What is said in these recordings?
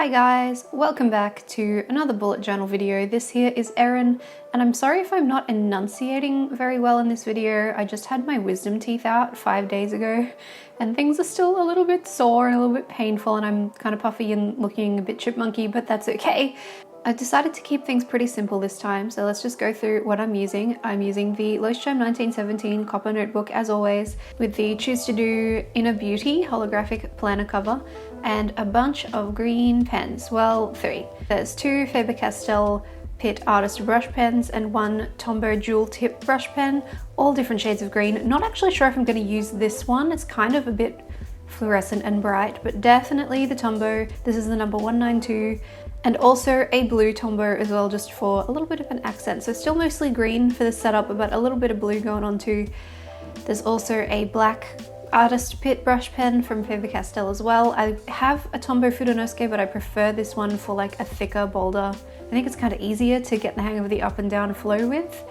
Hi guys, welcome back to another bullet journal video. This here is Erin, and I'm sorry if I'm not enunciating very well in this video. I just had my wisdom teeth out 5 days ago and things are still a little bit sore and a little bit painful, and I'm kind of puffy and looking a bit chipmunky, but that's okay. I decided to keep things pretty simple this time, so let's just go through what I'm using. I'm using the Leuchtturm 1917 copper notebook as always, with the Choose to Do Inner Beauty holographic planner cover, and a bunch of green pens. Well, 3. There's 2 Faber-Castell Pitt Artist brush pens and 1 Tombow dual tip brush pen, all different shades of green. Not actually sure if I'm going to use this one. It's kind of a bit fluorescent and bright, but definitely the Tombow. This is the number 192. And also a blue Tombow as well, just for a little bit of an accent. So still mostly green for the setup, but a little bit of blue going on too. There's also a black Artist Pitt brush pen from Faber-Castell as well. I have a Tombow Fudonosuke, but I prefer this one for like a thicker, bolder. I think it's kind of easier to get the hang of the up and down flow with.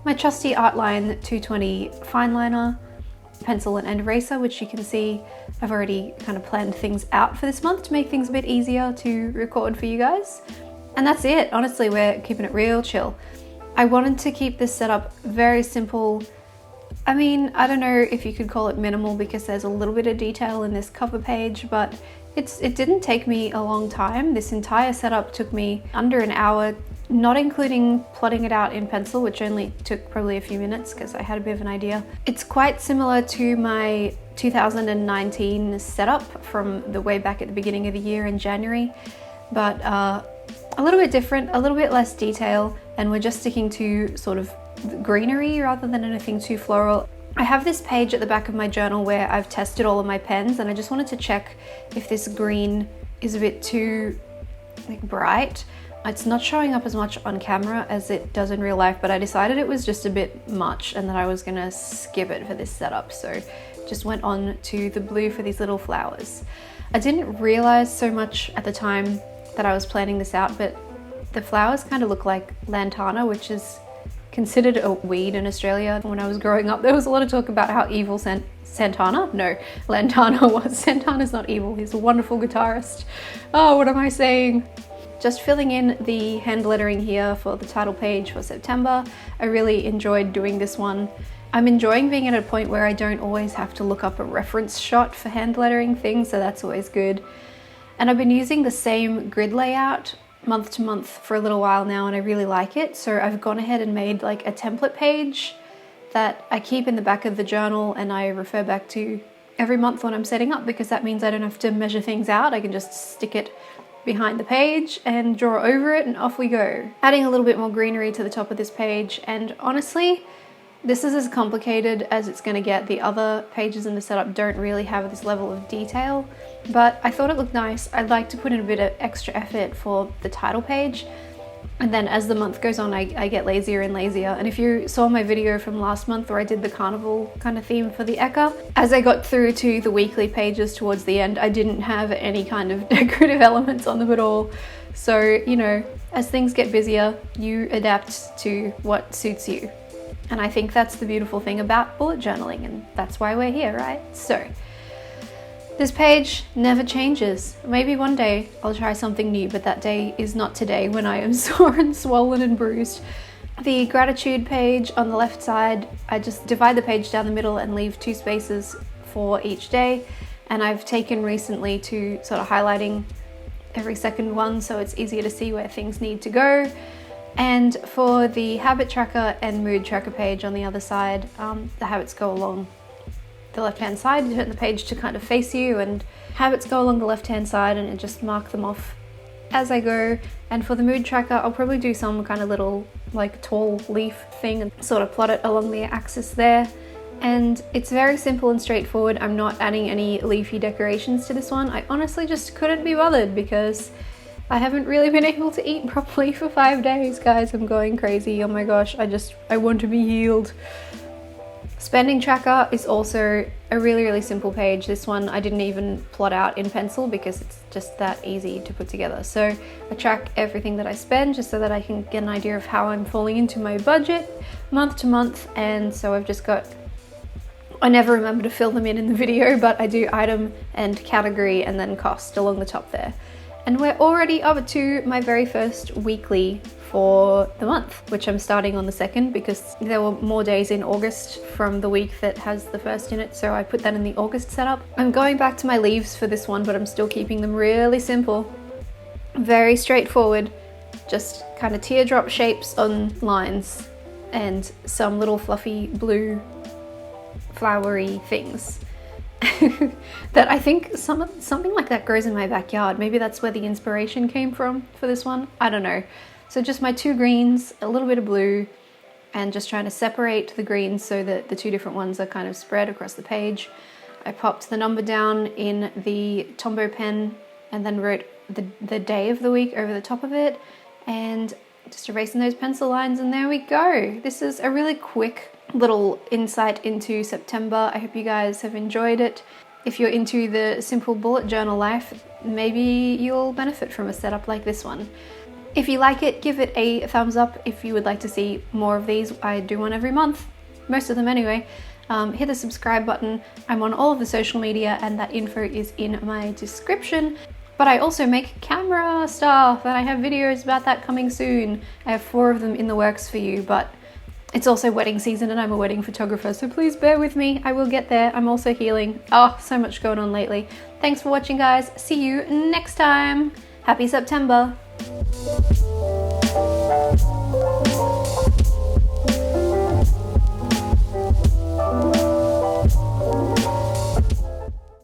My trusty Artline 220 fine liner, pencil and eraser, which you can see I've already kind of planned things out for this month to make things a bit easier to record for you guys. And that's it. Honestly, we're keeping it real chill. I wanted to keep this setup very simple. I mean, I don't know if you could call it minimal because there's a little bit of detail in this cover page, but it didn't take me a long time. This entire setup took me under an hour, not including plotting it out in pencil, which only took probably a few minutes because I had a bit of an idea. It's quite similar to my 2019 setup from the way back at the beginning of the year in January, but a little bit different, a little bit less detail, and we're just sticking to sort of greenery rather than anything too floral. I have this page at the back of my journal where I've tested all of my pens, and I just wanted to check if this green is a bit too bright. It's not showing up as much on camera as it does in real life, but I decided it was just a bit much and that I was gonna skip it for this setup. So just went on to the blue for these little flowers. I didn't realize so much at the time that I was planning this out, but the flowers kind of look like lantana, which is considered a weed in Australia. When I was growing up, there was a lot of talk about how evil Lantana was. Santana's not evil, he's a wonderful guitarist. Oh, what am I saying? Just filling in the hand lettering here for the title page for September. I really enjoyed doing this one. I'm enjoying being at a point where I don't always have to look up a reference shot for hand lettering things, so that's always good. And I've been using the same grid layout month to month for a little while now, and I really like it. So I've gone ahead and made like a template page that I keep in the back of the journal and I refer back to every month when I'm setting up, because that means I don't have to measure things out. I can just stick it behind the page and draw over it and off we go. Adding a little bit more greenery to the top of this page, and honestly, this is as complicated as it's going to get. The other pages in the setup don't really have this level of detail, but I thought it looked nice. I'd like to put in a bit of extra effort for the title page, and then as the month goes on, I get lazier and lazier. And if you saw my video from last month where I did the carnival kind of theme for the Eka, as I got through to the weekly pages towards the end, I didn't have any kind of decorative elements on them at all. So, you know, as things get busier, you adapt to what suits you. And I think that's the beautiful thing about bullet journaling, and that's why we're here, right? So, this page never changes. Maybe one day I'll try something new, but that day is not today when I am sore and swollen and bruised. The gratitude page on the left side, I just divide the page down the middle and leave 2 spaces for each day. And I've taken recently to sort of highlighting every second one so it's easier to see where things need to go. And for the habit tracker and mood tracker page on the other side, the habits go along the left-hand side. You turn the page to kind of face you, and habits go along the left-hand side, and just mark them off as I go. And for the mood tracker, I'll probably do some kind of little like tall leaf thing and sort of plot it along the axis there. And it's very simple and straightforward. I'm not adding any leafy decorations to this one. I honestly just couldn't be bothered because I haven't really been able to eat properly for 5 days, guys. I'm going crazy. Oh my gosh, I want to be healed. Spending tracker is also a really simple page. This one I didn't even plot out in pencil because it's just that easy to put together. So I track everything that I spend just so that I can get an idea of how I'm falling into my budget month to month. And so I've just got, I never remember to fill them in the video, but I do item and category and then cost along the top there. And we're already up to my very first weekly for the month, which I'm starting on the 2nd because there were more days in August from the week that has the 1st in it, so I put that in the August setup. I'm going back to my leaves for this one, but I'm still keeping them really simple. Very straightforward, just kind of teardrop shapes on lines and some little fluffy blue flowery things. That I think something like that grows in my backyard. Maybe that's where the inspiration came from for this one. I don't know. So just my 2 greens, a little bit of blue, and just trying to separate the greens so that the 2 different ones are kind of spread across the page. I popped the number down in the Tombow pen and then wrote the day of the week over the top of it, and just erasing those pencil lines, and there we go. This is a really quick little insight into September. I hope you guys have enjoyed it. If you're into the simple bullet journal life, maybe you'll benefit from a setup like this one. If you like it, give it a thumbs up. If you would like to see more of these, I do one every month, most of them anyway. Hit the subscribe button. I'm on all of the social media and that info is in my description. But I also make camera stuff and I have videos about that coming soon. I have 4 of them in the works for you, but it's also wedding season and I'm a wedding photographer, so please bear with me. I will get there. I'm also healing. Oh, so much going on lately. Thanks for watching, guys. See you next time. Happy September.